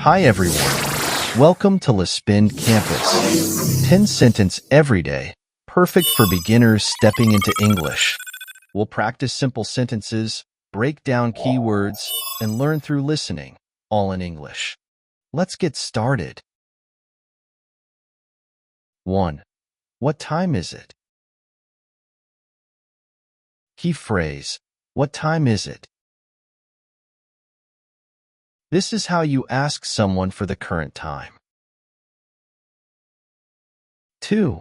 Hi everyone. Welcome to Lispend Campus. 10 sentence every day, perfect for beginners stepping into English. We'll practice simple sentences, break down keywords, and learn through listening, all in English. Let's get started. 1. What time is it? Key phrase. What time is it? This is how you ask someone for the current time. 2.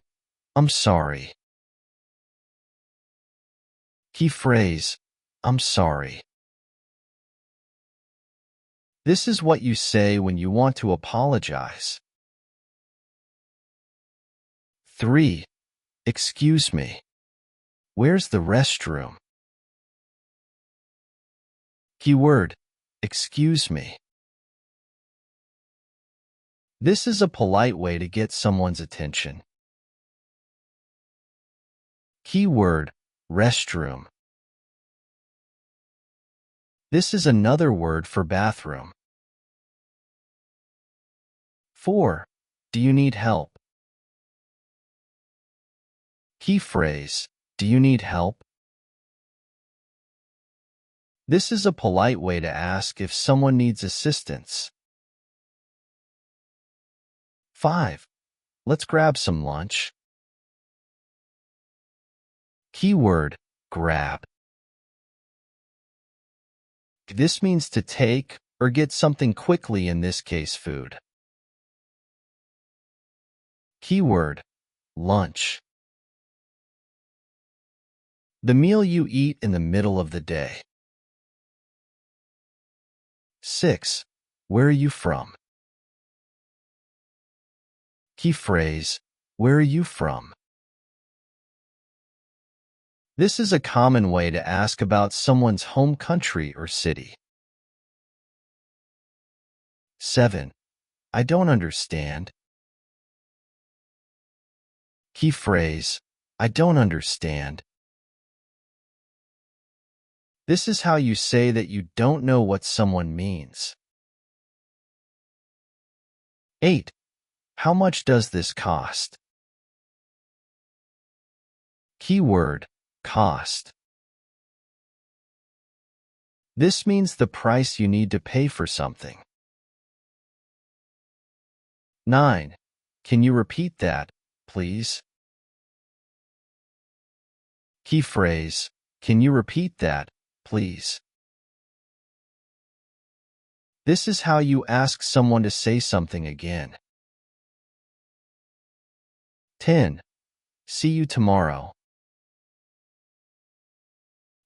I'm sorry. Key phrase. I'm sorry. This is what you say when you want to apologize. 3. Excuse me. Where's the restroom? Keyword. Excuse me. This is a polite way to get someone's attention. Keyword. Restroom. This is another word for bathroom. 4. Do you need help? Key phrase. Do you need help? This is a polite way to ask if someone needs assistance. 5. Let's grab some lunch. Keyword. Grab. This means to take or get something quickly, in this case food. Keyword. Lunch. The meal you eat in the middle of the day. 6. Where are you from? Key phrase. Where are you from? This is a common way to ask about someone's home country or city. 7. I don't understand. Key phrase. I don't understand. This is how you say that you don't know what someone means. 8. How much does this cost? Keyword. Cost. This means the price you need to pay for something. 9. Can you repeat that, please? Key phrase. Can you repeat that, please? This is how you ask someone to say something again. 10. See you tomorrow.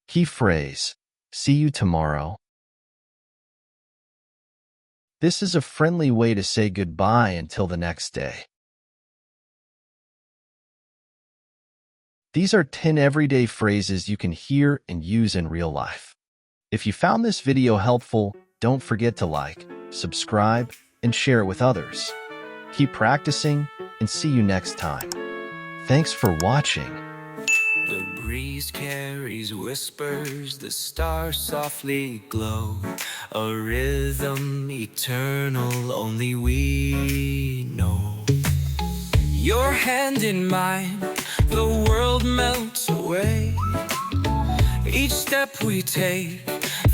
Key phrase. See you tomorrow. This is a friendly way to say goodbye until the next day. These are 10 everyday phrases you can hear and use in real life. If you found this video helpful, don't forget to like, subscribe, and share it with others. Keep practicing, and see you next time. Thanks for watching. The breeze carries whispers, the stars softly glow. A rhythm eternal, only we know. Your hand in mine, the world melts away. Each step we take,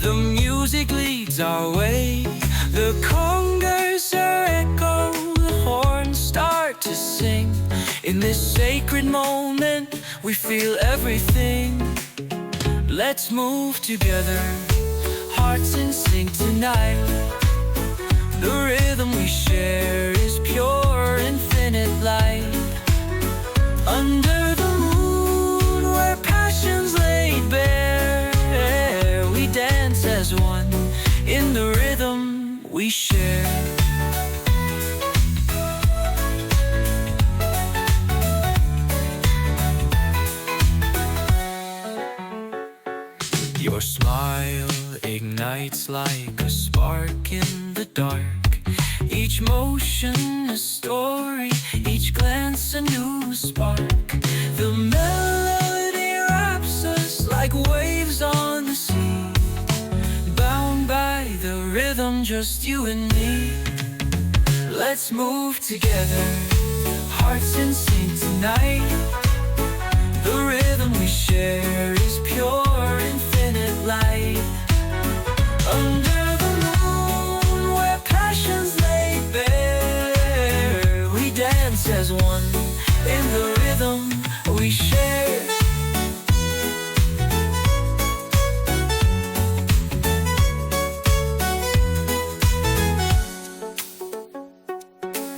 the music leads our way. The congas echo, the horns start to sing. In this sacred moment, we feel everything. Let's move together, hearts in sync tonight. The rhythm we share is pure, infinite light. Under the moon, where passion's laid bare, we dance as one in the rhythm we share. Your smile ignites like a spark in the dark. Each motion a story, each glance a new spark. The melody wraps us like waves on the sea, bound by the rhythm, just you and me. Let's move together, hearts in sync tonight. The rhythm we share is pure, infinite light. Under the moon, where passions lay bare, we dance as one in the rhythm we share.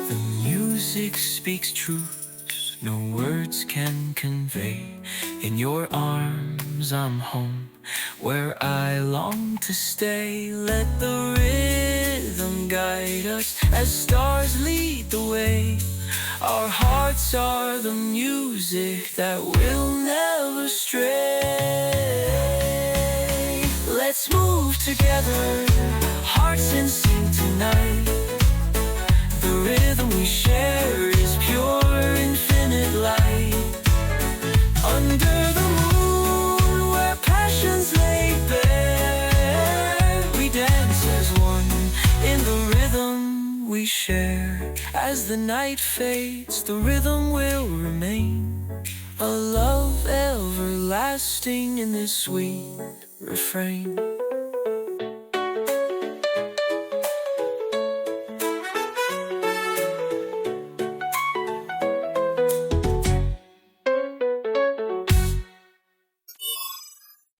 The music speaks truths no words can convey. In your arms I'm home, where I long to stay. Let the rhythm guide us as stars lead the way. Our hearts are the music that will never stray. Let's move together, hearts in sync tonight. The rhythm we share is pure, infinite light. Under the moon, where passions lay bare, we dance as one in the rhythm we share. As the night fades, the rhythm will remain, a love everlasting in this sweet refrain.